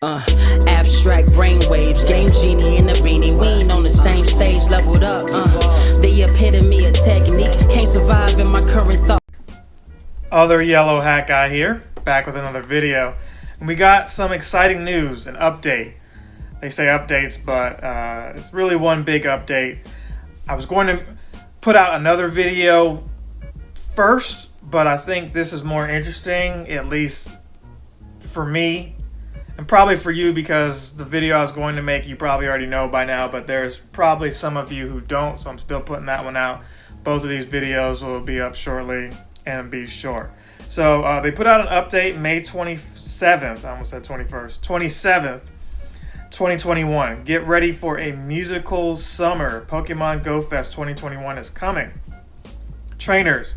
Uh, Abstract brainwaves, game genie in the beanie. We ain't on the same stage, leveled up. The epitome of technique, can't survive in my current thought. Other yellow hat guy here, back with another video. And we got some exciting news, an update. They say updates, but it's really one big update. I was going to put out another video first, but I think this is more interesting, at least for me. And probably for you, because the video I was going to make you probably already know by now, but there's probably some of you who don't, so I'm still putting that one out. Both of these videos will be up shortly and be short. So they put out an update May 27th, I almost said 21st, 27th, 2021. Get ready for a musical summer. Pokemon Go Fest 2021 is coming. Trainers,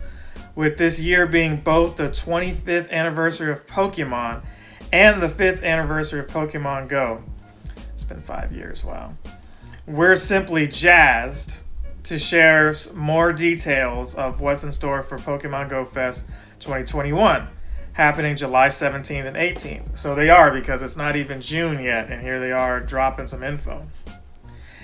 with this year being both the 25th anniversary of Pokemon and the 5th anniversary of Pokemon Go. It's been 5 years, wow. We're simply jazzed to share more details of what's in store for Pokemon Go Fest 2021, happening July 17th and 18th. So they are, because it's not even June yet, and here they are dropping some info.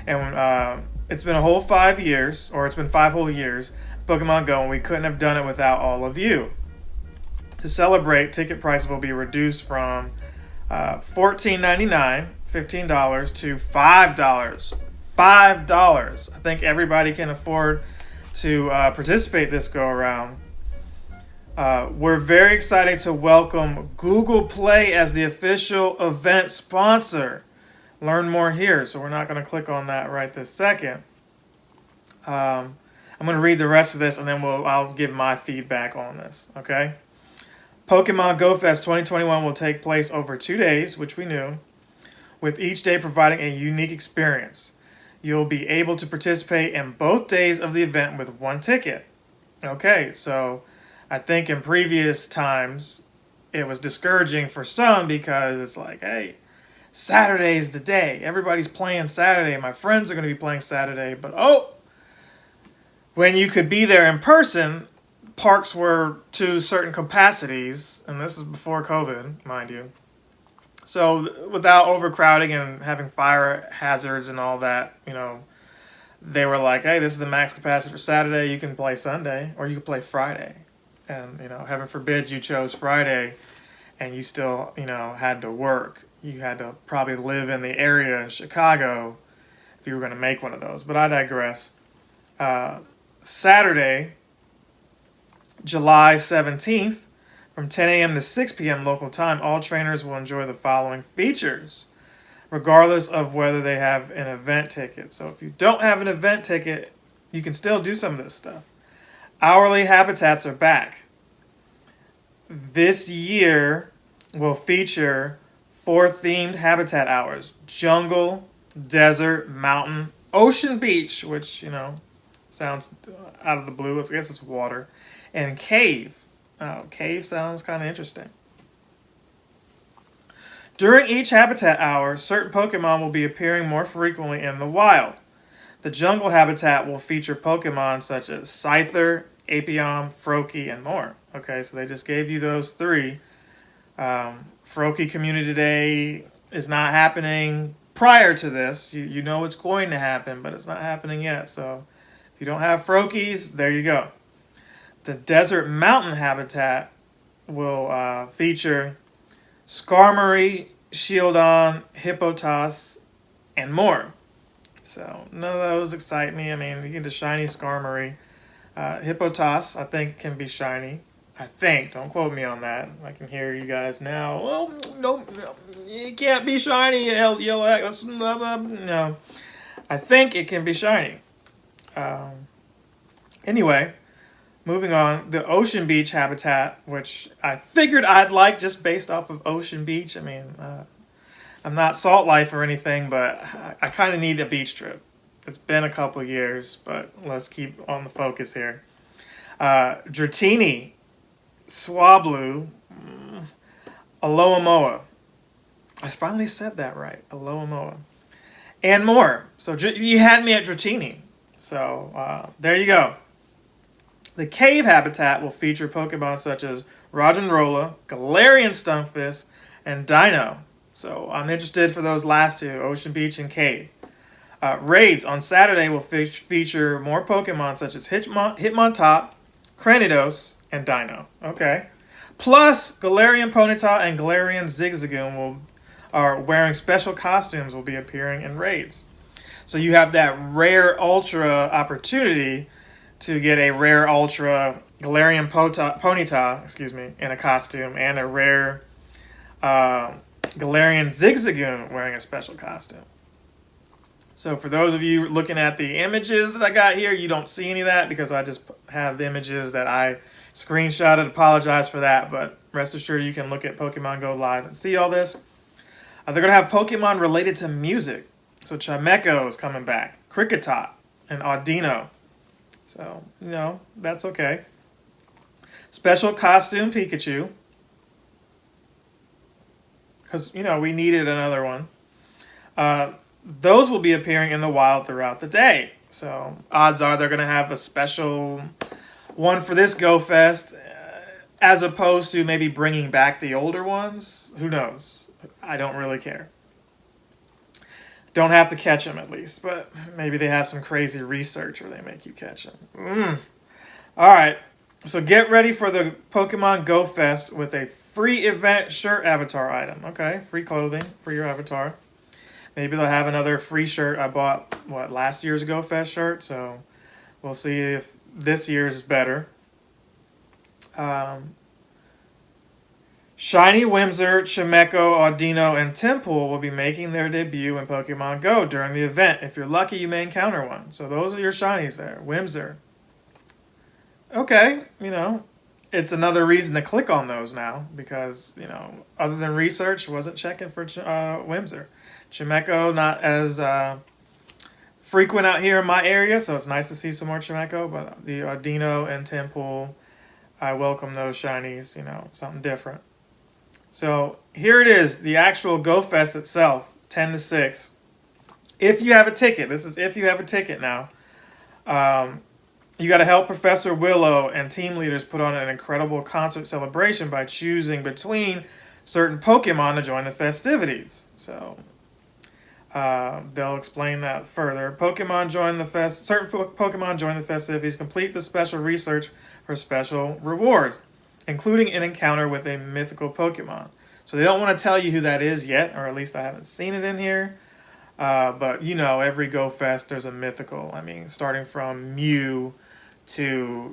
And it's been a whole 5 years, or it's been 5 whole years, Pokemon Go, and we couldn't have done it without all of you. To celebrate, ticket prices will be reduced from $14.99, $15 to $5. $5. I think everybody can afford to participate this go around. We're very excited to welcome Google Play as the official event sponsor. Learn more here, so we're not going to click on that right this second. I'm going to read the rest of this, and then I'll give my feedback on this, okay? Pokemon Go Fest 2021 will take place over 2 days, which we knew, with each day providing a unique experience. You'll be able to participate in both days of the event with one ticket. Okay, so I think in previous times it was discouraging for some, because it's like, hey, Saturday's the day. Everybody's playing Saturday. My friends are going to be playing Saturday. But when you could be there in person, parks were to certain capacities, and this is before COVID, mind you. So without overcrowding and having fire hazards and all that, they were like, hey, this is the max capacity for Saturday. You can play Sunday, or you can play Friday. And, heaven forbid you chose Friday and you still, had to work. You had to probably live in the area in Chicago if you were going to make one of those. But I digress. Saturday, July 17th, from 10 a.m. to 6 p.m. local time, all trainers will enjoy the following features, regardless of whether they have an event ticket. So if you don't have an event ticket, you can still do some of this stuff. Hourly habitats are back. This year will feature 4 themed habitat hours: jungle, desert, mountain, ocean, beach, which, sounds out of the blue. I guess it's water. And cave. Cave sounds kind of interesting. During each habitat hour, certain Pokemon will be appearing more frequently in the wild. The jungle habitat will feature Pokemon such as Scyther, Apiom, Froakie, and more. Okay, so they just gave you those 3. Froakie Community Day is not happening prior to this. You know it's going to happen, but it's not happening yet. So if you don't have Froakies, there you go. The desert mountain habitat will feature Skarmory, Shieldon, Hippotas, and more. So none of those excite me. I mean, you get the shiny Skarmory. Hippotas, I think, can be shiny. I think. Don't quote me on that. I can hear you guys now. Well, no, it can't be shiny. Yellow X. No. I think it can be shiny. Anyway, moving on. The Ocean Beach habitat, which I figured I'd like just based off of Ocean Beach. I mean, I'm not Salt Life or anything, but I kind of need a beach trip. It's been a couple of years, but let's keep on the focus here. Dratini, Swablu, Alomomoa. I finally said that right. Alomomoa. And more. So you had me at Dratini. So there you go. The cave habitat will feature Pokemon such as Roggenrola, Galarian Stunfisk, and Dino. So I'm interested for those last two, Ocean Beach and Cave. Raids on Saturday will feature more Pokemon such as Hitmontop, Cranidos, and Dino. Okay. Plus, Galarian Ponyta and Galarian Zigzagoon are wearing special costumes will be appearing in raids. So you have that rare ultra opportunity to get a rare ultra Galarian Ponyta, in a costume, and a rare Galarian Zigzagoon wearing a special costume. So for those of you looking at the images that I got here, you don't see any of that because I just have images that I screenshotted. Apologize for that, but rest assured you can look at Pokemon Go Live and see all this. They're going to have Pokemon related to music. So Chimecho is coming back, Kricketot, and Audino. So, that's okay. Special costume Pikachu. Because, we needed another one. Those will be appearing in the wild throughout the day. So odds are they're going to have a special one for this Go Fest, as opposed to maybe bringing back the older ones. Who knows? I don't really care. Don't have to catch them at least, but maybe they have some crazy research where they make you catch them. All right, so get ready for the Pokemon Go Fest with a free event shirt avatar item. Okay, free clothing for your avatar. Maybe they'll have another free shirt. I bought, last year's Go Fest shirt, so we'll see if this year's is better. Shiny Whimsir, Chimecho, Audino, and Tempool will be making their debut in Pokemon Go during the event. If you're lucky, you may encounter one. So those are your shinies there. Whimsir. Okay, it's another reason to click on those now because, other than research, wasn't checking for Whimsir. Chimecho, not as frequent out here in my area, so it's nice to see some more Chimecho, but the Audino and Tempool, I welcome those shinies, something different. So here it is, the actual Go Fest itself, 10 to 6. If you have a ticket, this is if you have a ticket now, you got to help Professor Willow and team leaders put on an incredible concert celebration by choosing between certain Pokemon to join the festivities. So they'll explain that further. Certain Pokemon join the festivities, complete the special research for special rewards, including an encounter with a mythical Pokemon. So they don't want to tell you who that is yet, or at least I haven't seen it in here. But every Go Fest there's a mythical. I mean, starting from Mew to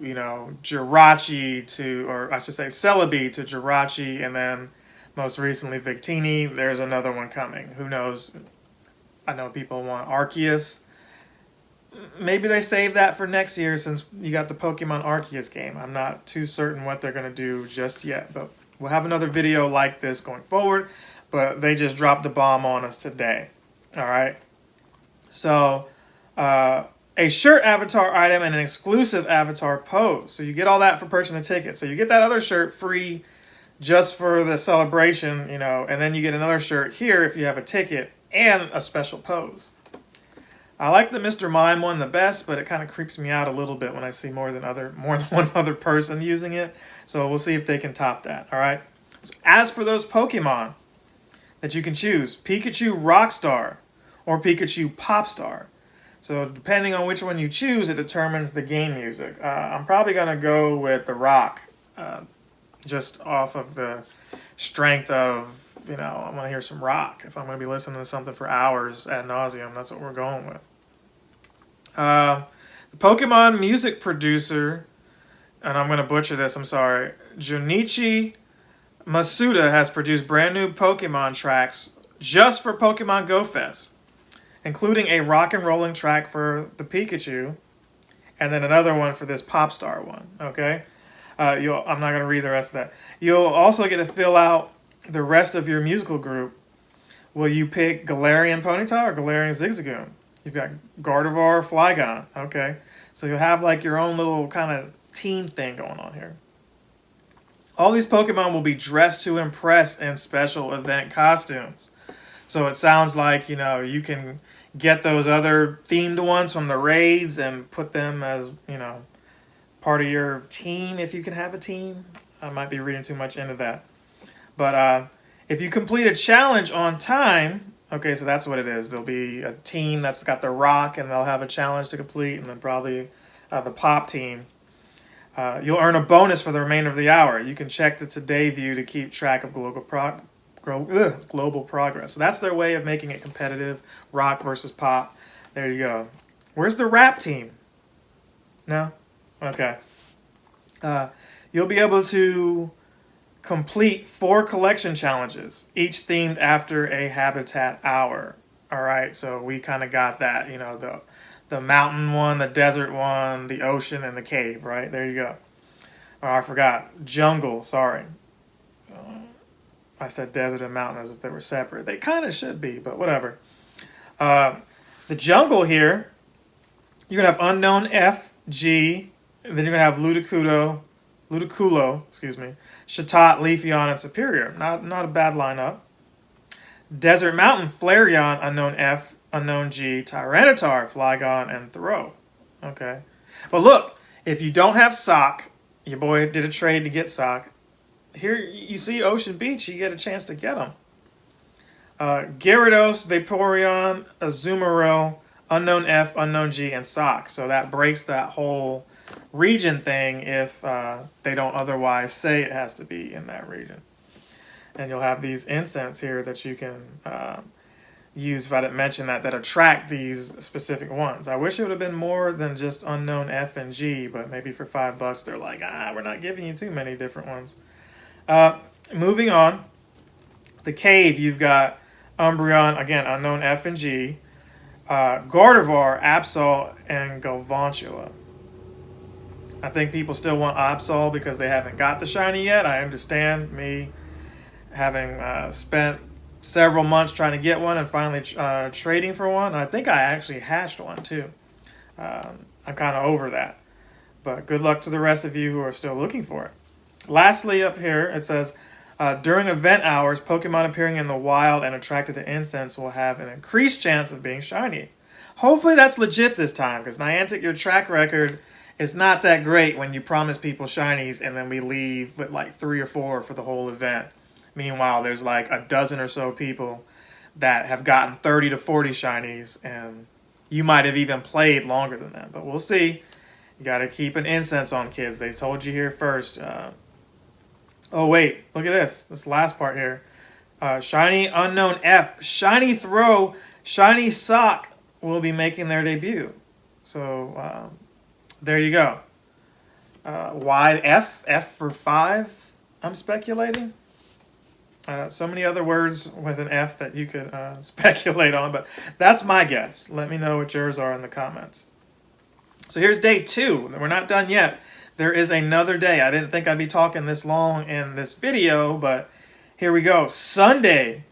Jirachi or I should say Celebi to Jirachi, and then most recently Victini. There's another one coming. Who knows? I know people want Arceus. Maybe they save that for next year since you got the Pokemon Arceus game. I'm not too certain what they're going to do just yet, but we'll have another video like this going forward, but they just dropped the bomb on us today. All right. So, a shirt avatar item and an exclusive avatar pose. So you get all that for purchasing a ticket. So you get that other shirt free just for the celebration, and then you get another shirt here if you have a ticket and a special pose. I like the Mr. Mime one the best, but it kind of creeps me out a little bit when I see more than one other person using it. So we'll see if they can top that. All right. So as for those Pokemon that you can choose, Pikachu Rockstar or Pikachu Popstar. So depending on which one you choose, it determines the game music. I'm probably gonna go with the Rock, just off of the strength of I want to hear some rock. If I'm going to be listening to something for hours ad nauseum, that's what we're going with. The Pokemon music producer, and I'm going to butcher this, I'm sorry, Junichi Masuda has produced brand new Pokemon tracks just for Pokemon Go Fest, including a rock and rolling track for the Pikachu, and then another one for this Popstar one, okay? I'm not going to read the rest of that. You'll also get to fill out the rest of your musical group. Will you pick Galarian Ponyta or Galarian Zigzagoon? You've got Gardevoir, Flygon. Okay. So you'll have like your own little kind of team thing going on here. All these Pokemon will be dressed to impress in special event costumes. So it sounds like, you can get those other themed ones from the raids and put them as, part of your team if you can have a team. I might be reading too much into that. But If you complete a challenge on time, okay, so that's what it is. There'll be a team that's got the rock, and they'll have a challenge to complete, and then probably the pop team. You'll earn a bonus for the remainder of the hour. You can check the Today view to keep track of global progress. So that's their way of making it competitive, rock versus pop. There you go. Where's the rap team? No? Okay. You'll be able to complete 4 collection challenges, each themed after a habitat hour. All right, so we kind of got that, you know, the mountain one, the desert one, the ocean, and the cave, right? There you go. Oh, I forgot. Jungle, sorry. I said desert and mountain as if they were separate. They kind of should be, but whatever. The jungle here, you're going to have Unknown F, G, and then you're going to have Ludicolo, excuse me, Chatot, Leafeon, and Superior. Not a bad lineup. Desert Mountain, Flareon, Unknown F, Unknown G, Tyranitar, Flygon, and Throw. Okay. But look, if you don't have Sock, your boy did a trade to get Sock. Here you see Ocean Beach, you get a chance to get them. Gyarados, Vaporeon, Azumarill, Unknown F, Unknown G, and Sock. So that breaks that whole region thing if they don't otherwise say it has to be in that region. And you'll have these incense here that you can use, if I didn't mention that attract these specific ones. I wish it would have been more than just Unknown F and G, but maybe for $5 they're like, we're not giving you too many different ones. Moving on, the cave, you've got Umbreon, again, Unknown F and G, Gardevoir, Absol, and Galvantula. I think people still want Absol because they haven't got the shiny yet. I understand, me having spent several months trying to get one and finally trading for one. I think I actually hatched one too. I'm kind of over that. But good luck to the rest of you who are still looking for it. Lastly, up here, it says, during event hours, Pokemon appearing in the wild and attracted to incense will have an increased chance of being shiny. Hopefully that's legit this time, because Niantic, your track record is not that great when you promise people shinies and then we leave with like 3 or 4 for the whole event. Meanwhile, there's like a dozen or so people that have gotten 30 to 40 shinies, and you might have even played longer than that. But we'll see. You got to keep an incense on, kids. They told you here first. Oh, wait. Look at this. This last part here. Shiny Unknown F, Shiny Throw, Shiny Sock will be making their debut. So, there you go. Why F? F for 5, I'm speculating. So many other words with an F that you could speculate on, but that's my guess. Let me know what yours are in the comments. So here's day 2. We're not done yet. There is another day. I didn't think I'd be talking this long in this video, but here we go. Sunday,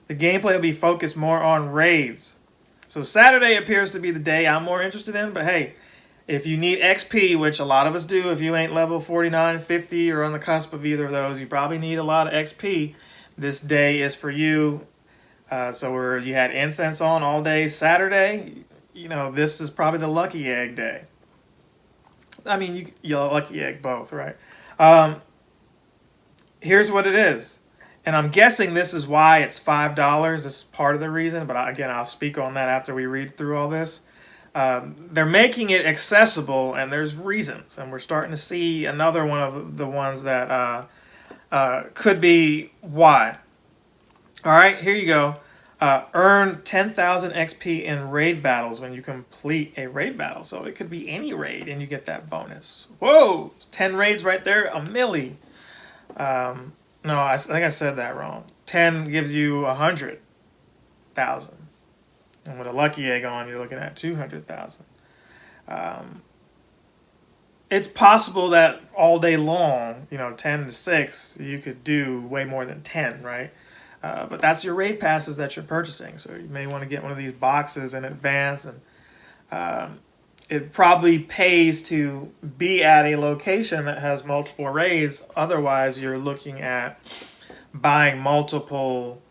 the gameplay will be focused more on raids. So Saturday appears to be the day I'm more interested in, but hey, if you need XP, which a lot of us do, if you ain't level 49, 50, or on the cusp of either of those, you probably need a lot of XP. This day is for you. So where you had incense on all day Saturday, you know, this is probably the lucky egg day. I mean, you lucky egg both, right? Here's what it is. And I'm guessing this is why it's $5. This is part of the reason, but again, I'll speak on that after we read through all this. They're making it accessible, and there's reasons. And we're starting to see another one of the ones that could be why. All right, here you go. Earn 10,000 XP in raid battles when you complete a raid battle. So it could be any raid, and you get that bonus. Whoa! 10 raids right there, a milli. No, I think I said that wrong. 10 gives you 100,000. And with a lucky egg on, you're looking at 200,000. It's possible that all day long, 10 to 6, you could do way more than 10, right? But that's your raid passes that you're purchasing. So you may want to get one of these boxes in advance. And it probably pays to be at a location that has multiple raids. Otherwise, you're looking at buying multiple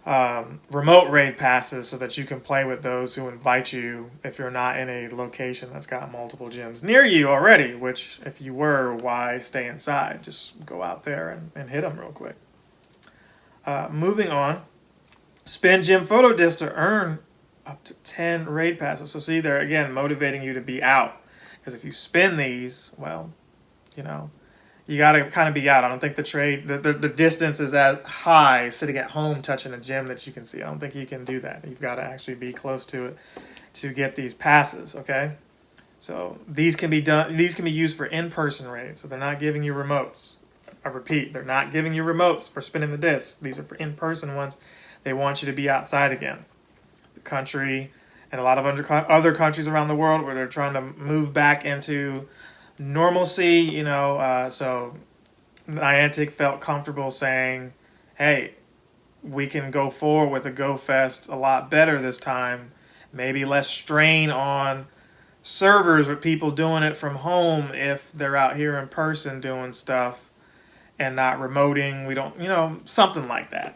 remote raid passes so that you can play with those who invite you if you're not in a location that's got multiple gyms near you already, which if you were, why stay inside? Just go out there and hit them real quick. Moving on, spin gym photo disc to earn up to 10 raid passes. So see, they're again motivating you to be out, because if you spin these, well, you know, you got to kind of be out. I don't think the distance is as high sitting at home touching a gym that you can see. I don't think you can do that. You've got to actually be close to it to get these passes, okay? So these can be used for in-person raids. So they're not giving you remotes. I repeat, they're not giving you remotes for spinning the discs. These are for in-person ones. They want you to be outside again. The country and a lot of other countries around the world where they're trying to move back into normalcy, you know, so Niantic felt comfortable saying, hey, we can go forward with the Go Fest a lot better this time. Maybe less strain on servers with people doing it from home if they're out here in person doing stuff and not remoting. We don't, you know, something like that.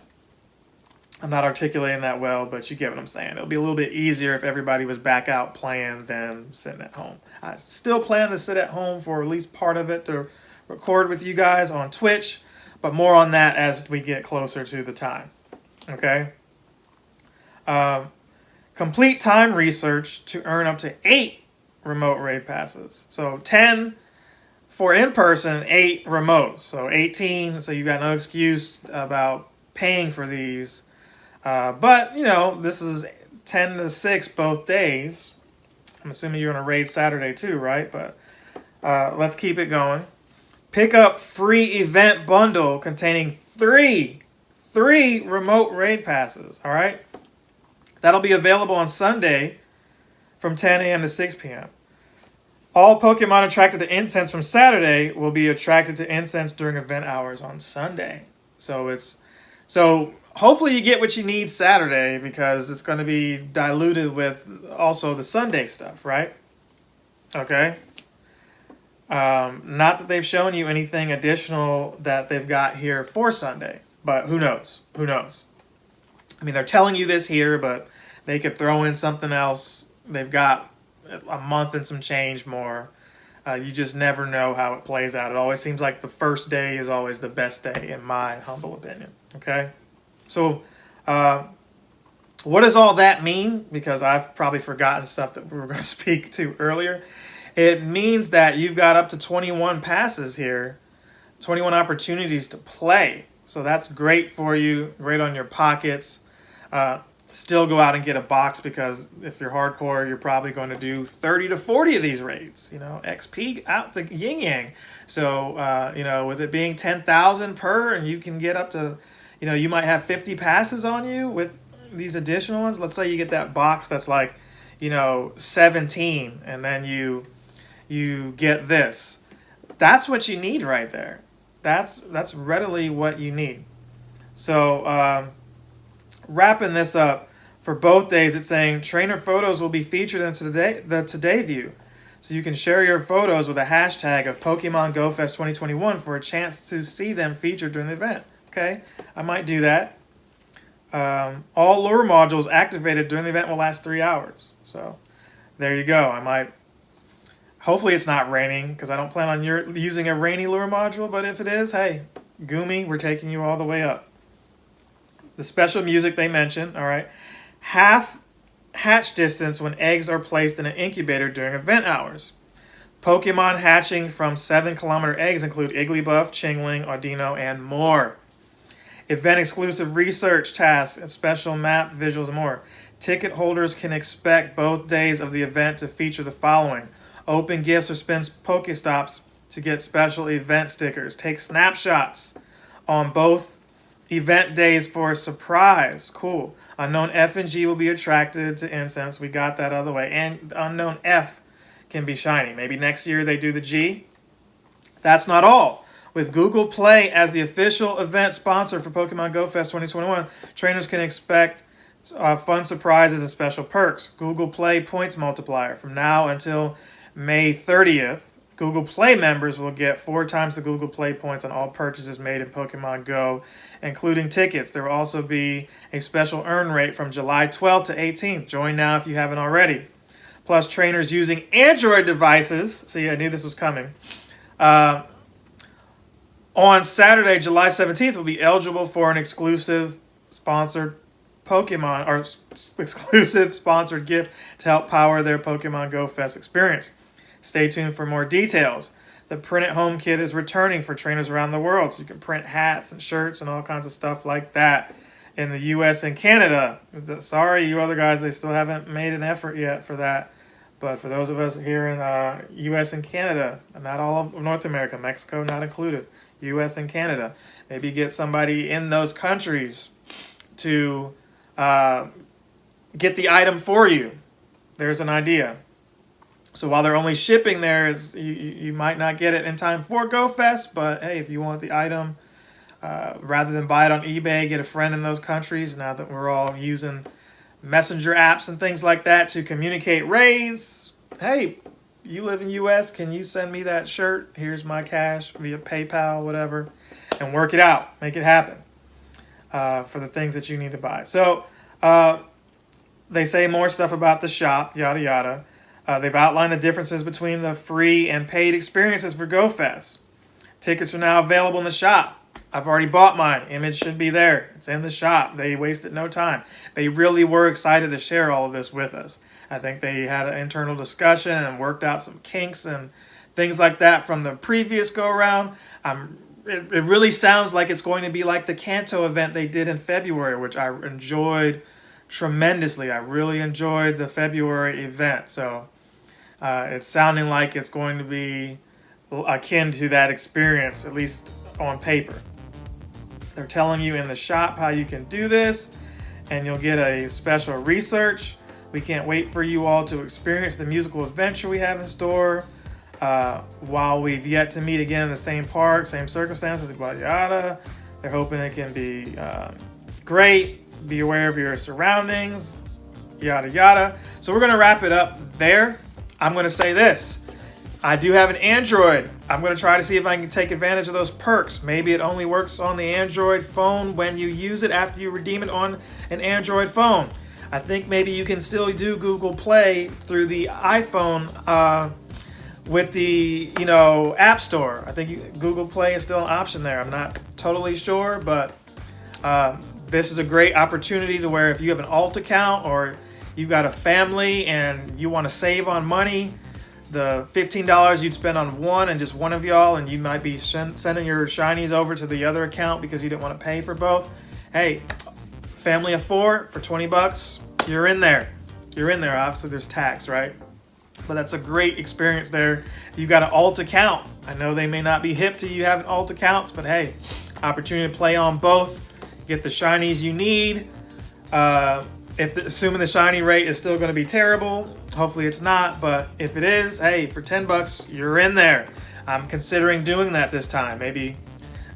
I'm not articulating that well, but you get what I'm saying. It'll be a little bit easier if everybody was back out playing than sitting at home. I still plan to sit at home for at least part of it to record with you guys on Twitch, but more on that as we get closer to the time. Okay? Complete time research to earn up to 8 remote raid passes. So 10 for in-person, 8 remotes. So 18, so you've got no excuse about paying for these. But, you know, this is 10 to 6 both days. I'm assuming you're on a raid Saturday too, right? But let's keep it going. Pick up free event bundle containing 3 remote raid passes, all right? That'll be available on Sunday from 10 a.m. to 6 p.m. All Pokemon attracted to incense from Saturday will be attracted to incense during event hours on Sunday. So hopefully you get what you need Saturday, because it's going to be diluted with also the Sunday stuff, right? Okay. Not that they've shown you anything additional that they've got here for Sunday, but who knows? Who knows? I mean, they're telling you this here, but they could throw in something else. They've got a month and some change more. You just never know how it plays out. It always seems like the first day is always the best day, in my humble opinion. Okay? So, what does all that mean? Because I've probably forgotten stuff that we were going to speak to earlier. It means that you've got up to 21 passes here, 21 opportunities to play. So that's great for you, great on your pockets. Still go out and get a box, because if you're hardcore, you're probably going to do 30 to 40 of these raids. You know, XP out the yin yang. So, you know, with it being 10,000 per, and you can get up to, you know, you might have 50 passes on you with these additional ones. Let's say you get that box that's like, you know, 17, and then you get this. That's what you need right there. That's readily what you need. So, wrapping this up, for both days, it's saying trainer photos will be featured in the Today View. So you can share your photos with a hashtag of Pokemon Go Fest 2021 for a chance to see them featured during the event. Okay, I might do that. All lure modules activated during the event will last 3 hours. So there you go. I might. Hopefully it's not raining, because I don't plan on using a rainy lure module. But if it is, hey, Gumi, we're taking you all the way up. The special music they mentioned, all right. Half hatch distance when eggs are placed in an incubator during event hours. Pokemon hatching from 7-kilometer eggs include Igglybuff, Chingling, Audino, and more. Event-exclusive research tasks and special map visuals and more. Ticket holders can expect both days of the event to feature the following. Open gifts or spin Pokestops to get special event stickers. Take snapshots on both event days for a surprise. Cool. Unknown F and G will be attracted to incense. We got that out of the way. And Unknown F can be shiny. Maybe next year they do the G. That's not all. With Google Play as the official event sponsor for Pokemon Go Fest 2021, trainers can expect fun surprises and special perks. Google Play points multiplier. From now until May 30th, Google Play members will get 4 times the Google Play points on all purchases made in Pokemon Go, including tickets. There will also be a special earn rate from July 12th to 18th. Join now if you haven't already. Plus, trainers using Android devices, see, I knew this was coming, On Saturday, July 17th, will be eligible for an exclusive sponsored Pokemon or exclusive sponsored gift to help power their Pokemon Go Fest experience. Stay tuned for more details. The Print at Home kit is returning for trainers around the world, so you can print hats and shirts and all kinds of stuff like that in the U.S. and Canada. Sorry, you other guys, they still haven't made an effort yet for that. But for those of us here in U.S. and Canada, not all of North America, Mexico not included, U.S. and Canada, maybe get somebody in those countries to get the item for you. There's an idea. So while they're only shipping there, you might not get it in time for GoFest, but hey, if you want the item, rather than buy it on eBay, get a friend in those countries, now that we're all using messenger apps and things like that to communicate raids. Hey, you live in U.S., can you send me that shirt? Here's my cash via PayPal, whatever, and work it out. Make it happen for the things that you need to buy. So they say more stuff about the shop, yada, yada. They've outlined the differences between the free and paid experiences for GoFest. Tickets are now available in the shop. I've already bought mine. Image should be there. It's in the shop. They wasted no time. They really were excited to share all of this with us. I think they had an internal discussion and worked out some kinks and things like that from the previous go-around. It really sounds like it's going to be like the Kanto event they did in February, which I enjoyed tremendously. I really enjoyed the February event. So it's sounding like it's going to be akin to that experience, at least on paper. They're telling you in the shop how you can do this, and you'll get a special research. We can't wait for you all to experience the musical adventure we have in store. While we've yet to meet again in the same park, same circumstances, yada yada. They're hoping it can be great. Be aware of your surroundings, yada yada. So we're gonna wrap it up there. I'm gonna say this. I do have an Android. I'm going to try to see if I can take advantage of those perks. Maybe it only works on the Android phone when you use it after you redeem it on an Android phone. I think maybe you can still do Google Play through the iPhone with the App Store. I think Google Play is still an option there. I'm not totally sure, but this is a great opportunity to where if you have an alt account or you've got a family and you want to save on money, the $15 you'd spend on one and just one of y'all, and you might be sending your shinies over to the other account because you didn't want to pay for both. Hey, family of four for $20, you're in there. You're in there. Obviously, there's tax, right? But that's a great experience there. You got an alt account. I know they may not be hip to you having alt accounts, but hey, opportunity to play on both. Get the shinies you need. Assuming the shiny rate is still going to be terrible, hopefully it's not, but if it is, hey, for $10, you're in there. I'm considering doing that this time. Maybe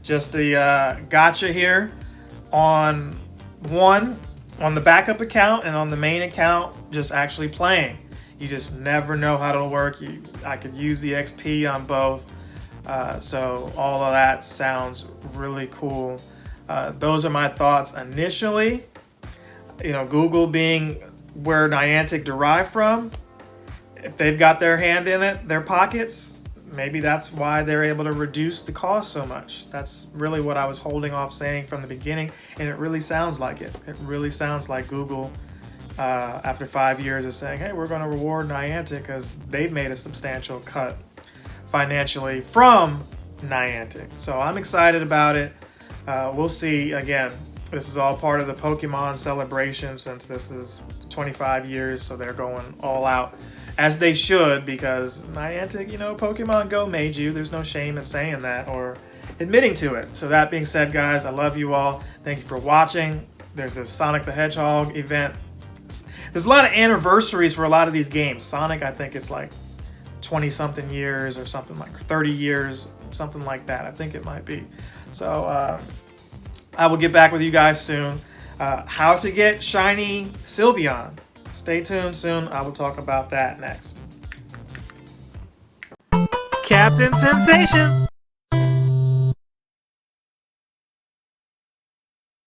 just the gotcha here on the backup account, and on the main account, just actually playing. You just never know how it'll work. I could use the XP on both. So all of that sounds really cool. Those are my thoughts initially. Google being where Niantic derived from, if they've got their hand in it, their pockets, maybe that's why they're able to reduce the cost so much. That's really what I was holding off saying from the beginning, and it really sounds like it. It really sounds like Google, after 5 years, is saying, hey, we're going to reward Niantic because they've made a substantial cut financially from Niantic. So I'm excited about it. We'll see. Again, this is all part of the Pokemon celebration since this is 25 years, so they're going all out, as they should, because Niantic, Pokemon Go made you. There's no shame in saying that or admitting to it. So that being said, guys, I love you all. Thank you for watching. There's this Sonic the Hedgehog event. There's a lot of anniversaries for a lot of these games. Sonic, I think it's like 20-something years or something, like 30 years, something like that. I think it might be. So, I will get back with you guys soon. How to get shiny Sylveon. Stay tuned soon. I will talk about that next. Captain Sensation.